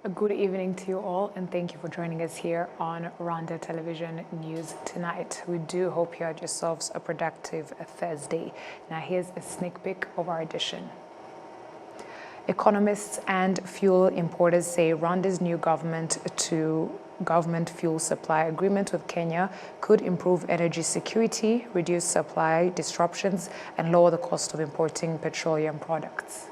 A good evening to you all, and thank you for joining us here on Rwanda Television News tonight. We do hope you had yourselves a productive Thursday. Now here's a sneak peek of our edition. Economists and fuel importers say Rwanda's new government fuel supply agreement with Kenya could improve energy security, reduce supply disruptions, and lower the cost of importing petroleum products.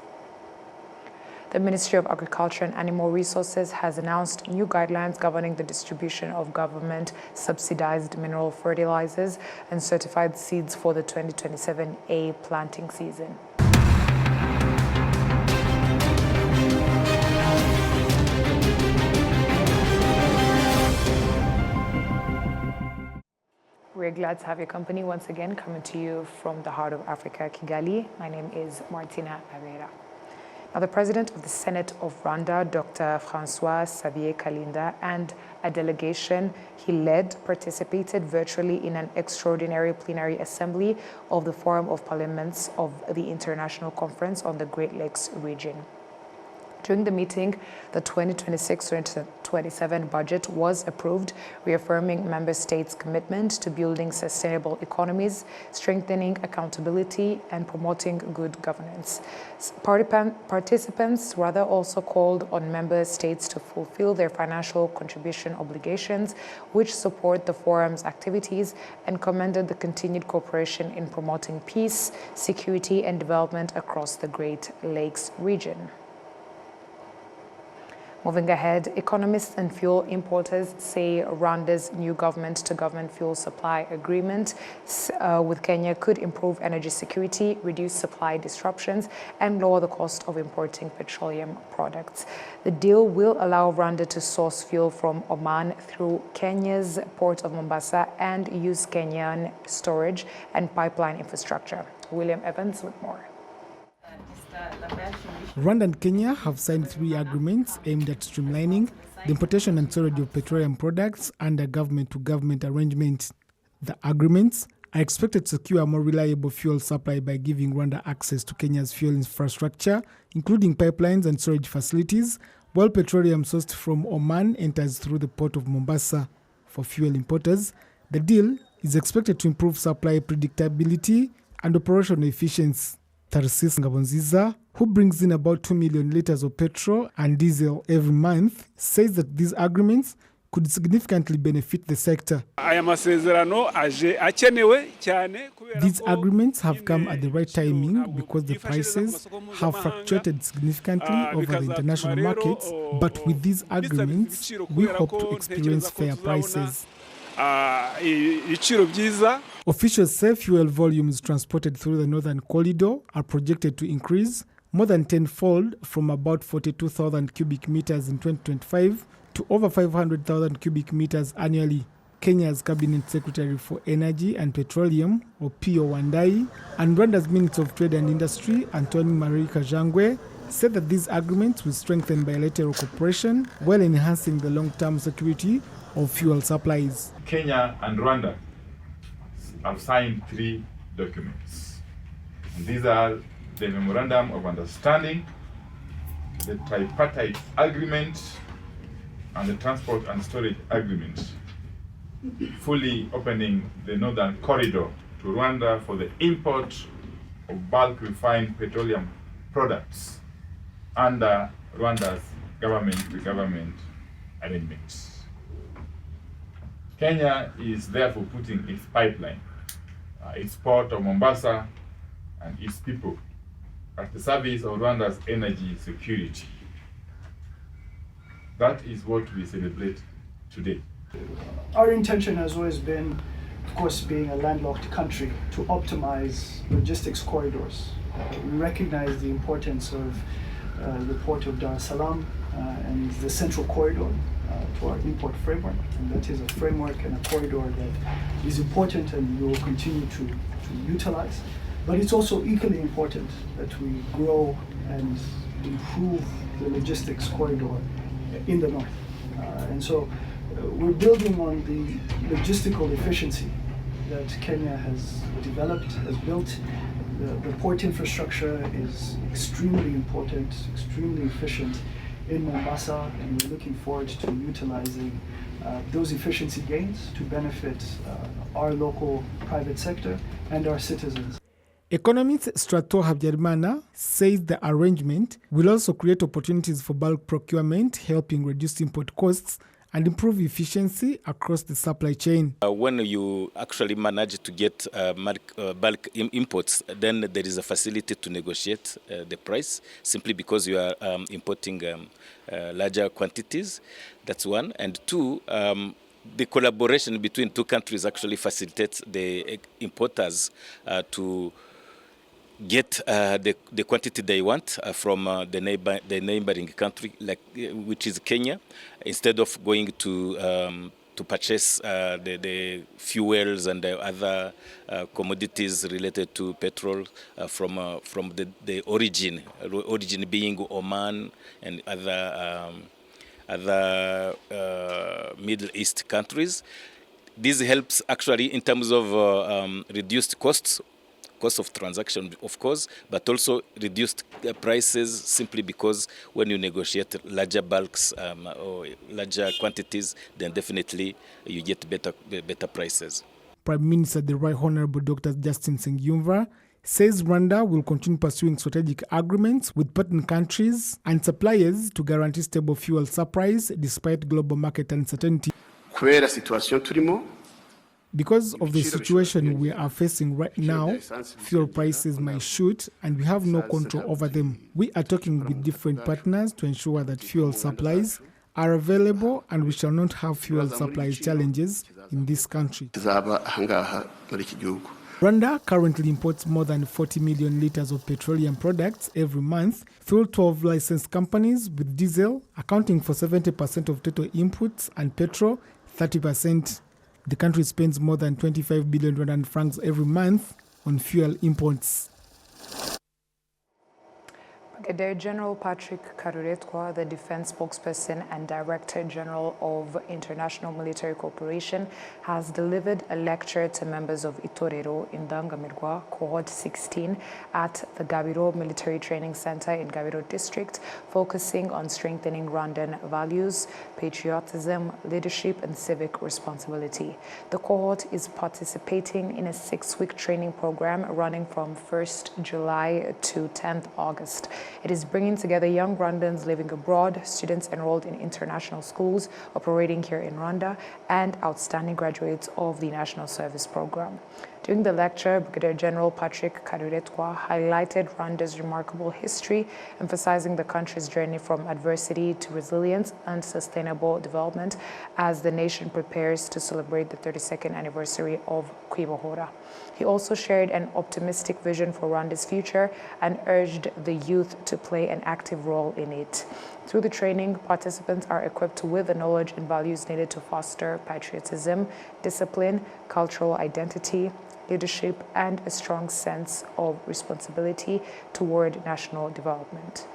The Ministry of Agriculture and Animal Resources has announced new guidelines governing the distribution of government-subsidized mineral fertilizers and certified seeds for the 2027A planting season. We're glad to have your company once again, coming to you from the heart of Africa, Kigali. My name is Martina Avera. Now, the President of the Senate of Rwanda, Dr. François-Xavier Kalinda, and a delegation he led participated virtually in an extraordinary plenary assembly of the Forum of Parliaments of the International Conference on the Great Lakes region. During the meeting, the 2026-2027 budget was approved, reaffirming member states' commitment to building sustainable economies, strengthening accountability, and promoting good governance. Participants also called on member states to fulfill their financial contribution obligations, which support the forum's activities, and commended the continued cooperation in promoting peace, security, and development across the Great Lakes region. Moving ahead, economists and fuel importers say Rwanda's new government-to-government fuel supply agreement with Kenya could improve energy security, reduce supply disruptions, and lower the cost of importing petroleum products. The deal will allow Rwanda to source fuel from Oman through Kenya's port of Mombasa and use Kenyan storage and pipeline infrastructure. William Evans with more. Rwanda and Kenya have signed 3 agreements aimed at streamlining the importation and storage of petroleum products under government-to-government arrangements. The agreements are expected to secure a more reliable fuel supply by giving Rwanda access to Kenya's fuel infrastructure, including pipelines and storage facilities, while petroleum sourced from Oman enters through the port of Mombasa. For fuel importers, the deal is expected to improve supply predictability and operational efficiency. Tarsis Ngabonziza, who brings in about 2 million liters of petrol and diesel every month, says that these agreements could significantly benefit the sector. These agreements have come at the right timing because the prices have fluctuated significantly over the international markets, but with these agreements, we hope to experience fair prices. Officials say fuel volumes transported through the Northern Corridor are projected to increase more than tenfold from about 42,000 cubic meters in 2025 to over 500,000 cubic meters annually. Kenya's Cabinet Secretary for Energy and Petroleum, Opiyo Wandayi, and Rwanda's Minister of Trade and Industry, Antony Marie Kajangwe, said that these agreements will strengthen bilateral cooperation while enhancing the long-term security of fuel supplies. Kenya and Rwanda have signed 3 documents. And these are the Memorandum of Understanding, the Tripartite Agreement, and the Transport and Storage Agreement, fully opening the Northern Corridor to Rwanda for the import of bulk refined petroleum products under Rwanda's government-to-government arrangements. Kenya is therefore putting its pipeline, its port of Mombasa, and its people at the service of Rwanda's energy security. That is what we celebrate today. Our intention has always been, of course, being a landlocked country, to optimize logistics corridors. We recognize the importance of the port of Dar es Salaam and the central corridor to our import framework, and that is a framework and a corridor that is important and we will continue to utilize. But it's also equally important that we grow and improve the logistics corridor in the north. And so we're building on the logistical efficiency that Kenya has developed, has built. The port infrastructure is extremely important, extremely efficient, in Mombasa, and we're looking forward to utilizing those efficiency gains to benefit our local private sector and our citizens. Economist Strato Habyarimana says the arrangement will also create opportunities for bulk procurement, helping reduce import costs and improve efficiency across the supply chain. When you actually manage to get bulk imports, then there is a facility to negotiate the price, simply because you are importing larger quantities. That's one. And two, the collaboration between two countries actually facilitates the importers to get the quantity they want from the neighboring country, which is Kenya, instead of going to purchase the fuels and the other commodities related to petrol from the origin being Oman and other Middle East countries. This helps actually in terms of reduced cost of transaction, of course, but also reduced prices, simply because when you negotiate larger bulks or larger quantities, then definitely you get better prices. Prime Minister, the Right Honorable Dr. Justin Sengyumva, says Rwanda will continue pursuing strategic agreements with partner countries and suppliers to guarantee stable fuel supplies despite global market uncertainty. Because of the situation we are facing right now, fuel prices might shoot and we have no control over them. We are talking with different partners to ensure that fuel supplies are available and we shall not have fuel supplies challenges in this country. Rwanda currently imports more than 40 million liters of petroleum products every month through 12 licensed companies, with diesel accounting for 70% of total inputs and petrol 30%. The country spends more than 25 billion Rwandan francs every month on fuel imports. Brigadier General Patrick Karuretwa, the Defense Spokesperson and Director General of International Military Cooperation, has delivered a lecture to members of Itorero in Dangamirwa, Cohort 16, at the Gabiro Military Training Center in Gabiro District, focusing on strengthening Rwandan values, patriotism, leadership, and civic responsibility. The cohort is participating in a 6-week training program running from 1st July to 10th August. It is bringing together young Rwandans living abroad, students enrolled in international schools operating here in Rwanda, and outstanding graduates of the National Service Program. During the lecture, Brigadier General Patrick Karuretwa highlighted Rwanda's remarkable history, emphasizing the country's journey from adversity to resilience and sustainable development as the nation prepares to celebrate the 32nd anniversary of Kwibohora. He also shared an optimistic vision for Rwanda's future and urged the youth to play an active role in it. Through the training, participants are equipped with the knowledge and values needed to foster patriotism, discipline, cultural identity, leadership, and a strong sense of responsibility toward national development.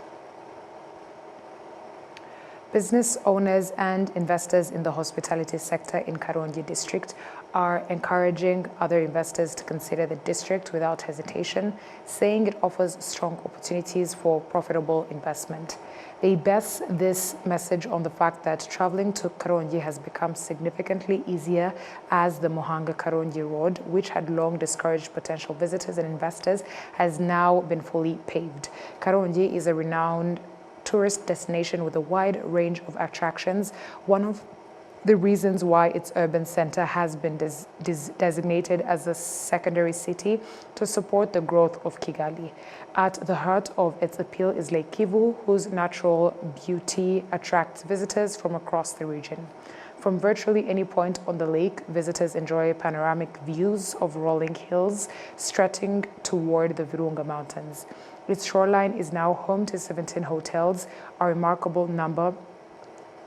Business owners and investors in the hospitality sector in Karongi district are encouraging other investors to consider the district without hesitation, saying it offers strong opportunities for profitable investment. They base this message on the fact that traveling to Karongi has become significantly easier as the Muhanga-Karongi Road, which had long discouraged potential visitors and investors, has now been fully paved. Karongi is a renowned tourist destination with a wide range of attractions. One of the reasons why its urban center has been designated as a secondary city to support the growth of Kigali. At the heart of its appeal is Lake Kivu, whose natural beauty attracts visitors from across the region. From virtually any point on the lake, visitors enjoy panoramic views of rolling hills stretching toward the Virunga Mountains. Its shoreline is now home to 17 hotels, a remarkable number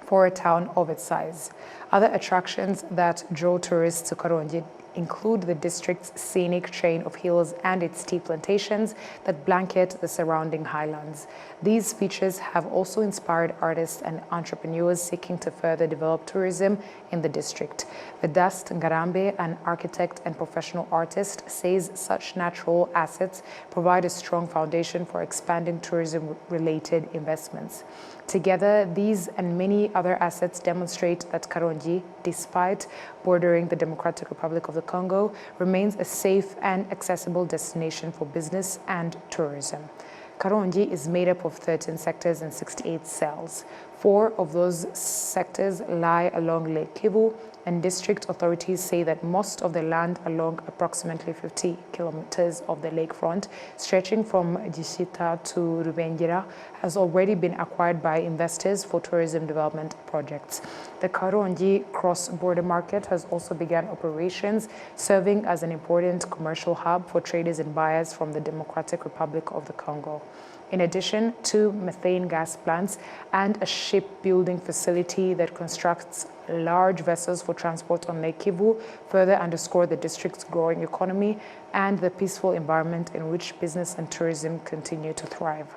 for a town of its size. Other attractions that draw tourists to Karongi include the district's scenic chain of hills and its tea plantations that blanket the surrounding highlands. These features have also inspired artists and entrepreneurs seeking to further develop tourism in the district. Vedast Ngarambe, an architect and professional artist, says such natural assets provide a strong foundation for expanding tourism-related investments. Together, these and many other assets demonstrate that Karongi, despite bordering the Democratic Republic of the Congo, remains a safe and accessible destination for business and tourism. Karongi is made up of 13 sectors and 68 cells. 4 of those sectors lie along Lake Kivu, and district authorities say that most of the land along approximately 50 kilometers of the lakefront, stretching from Gishita to Rubengera, has already been acquired by investors for tourism development projects. The Karongi cross-border market has also begun operations, serving as an important commercial hub for traders and buyers from the Democratic Republic of the Congo. In addition, 2 methane gas plants and a shipbuilding facility that constructs large vessels for transport on Lake Kivu further underscore the district's growing economy and the peaceful environment in which business and tourism continue to thrive.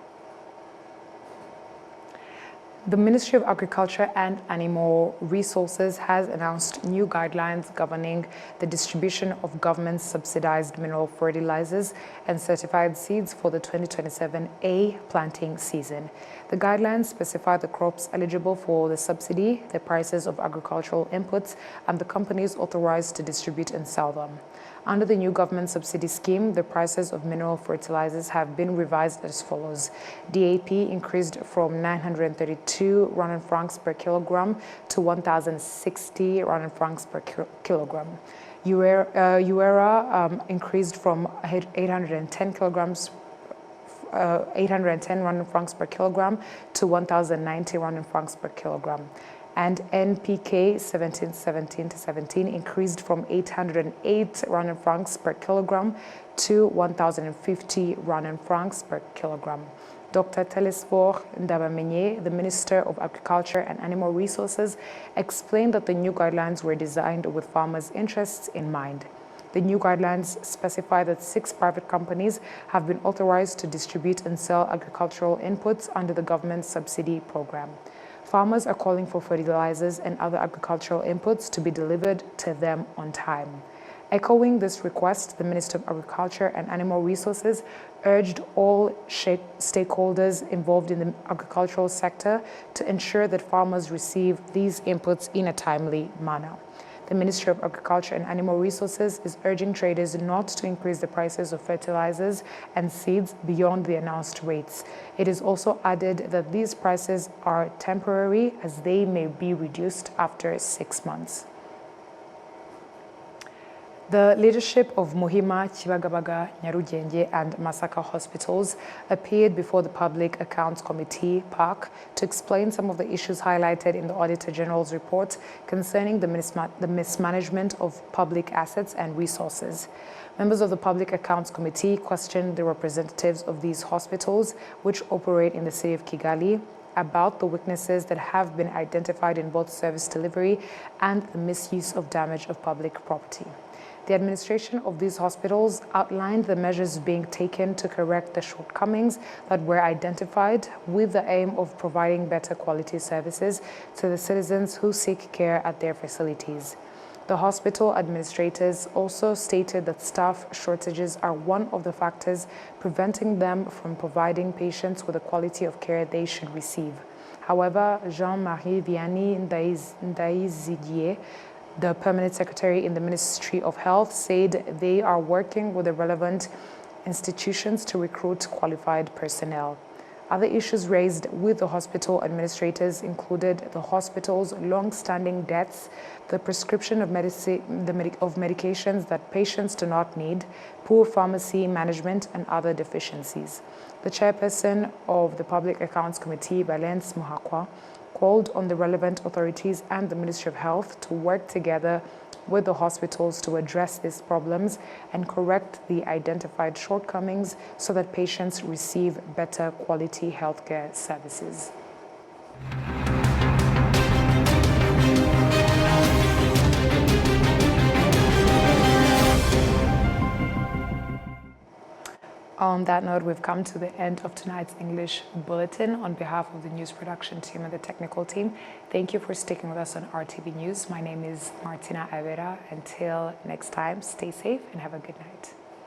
The Ministry of Agriculture and Animal Resources has announced new guidelines governing the distribution of government-subsidized mineral fertilizers and certified seeds for the 2027A planting season. The guidelines specify the crops eligible for the subsidy, the prices of agricultural inputs, and the companies authorized to distribute and sell them. Under the new government subsidy scheme, the prices of mineral fertilizers have been revised as follows. DAP increased from 932 Rwandan francs per kilogram to 1,060 Rwandan francs per kilogram. Urea increased from 810 Rwandan francs per kilogram to 1,090 Rwandan francs per kilogram. And NPK 1717-17 increased from 808 Rwandan francs per kilogram to 1,050 Rwandan francs per kilogram. Dr. Telesphore Ndabamenye, the Minister of Agriculture and Animal Resources, explained that the new guidelines were designed with farmers' interests in mind. The new guidelines specify that 6 private companies have been authorized to distribute and sell agricultural inputs under the government subsidy program. Farmers are calling for fertilizers and other agricultural inputs to be delivered to them on time. Echoing this request, the Minister of Agriculture and Animal Resources urged all stakeholders involved in the agricultural sector to ensure that farmers receive these inputs in a timely manner. The Ministry of Agriculture and Animal Resources is urging traders not to increase the prices of fertilizers and seeds beyond the announced rates. It is also added that these prices are temporary, as they may be reduced after 6 months. The leadership of Muhima, Kibagabaga, Nyarugenge, and Masaka hospitals appeared before the Public Accounts Committee, PAC, to explain some of the issues highlighted in the Auditor General's report concerning the mismanagement of public assets and resources. Members of the Public Accounts Committee questioned the representatives of these hospitals, which operate in the city of Kigali, about the weaknesses that have been identified in both service delivery and the misuse of damage of public property. The administration of these hospitals outlined the measures being taken to correct the shortcomings that were identified, with the aim of providing better quality services to the citizens who seek care at their facilities. The hospital administrators also stated that staff shortages are one of the factors preventing them from providing patients with the quality of care they should receive. However, Jean-Marie Vianney Ndaizidie, the permanent secretary in the Ministry of Health, said they are working with the relevant institutions to recruit qualified personnel. Other issues raised with the hospital administrators included the hospital's long-standing debts, the prescription of medications that patients do not need, poor pharmacy management, and other deficiencies. The chairperson of the Public Accounts Committee, Valence Muhakwa, called on the relevant authorities and the Ministry of Health to work together with the hospitals to address these problems and correct the identified shortcomings so that patients receive better quality healthcare services. On that note, we've come to the end of tonight's English Bulletin. On behalf of the news production team and the technical team, thank you for sticking with us on RTV News. My name is Martina Avera. Until next time, stay safe and have a good night.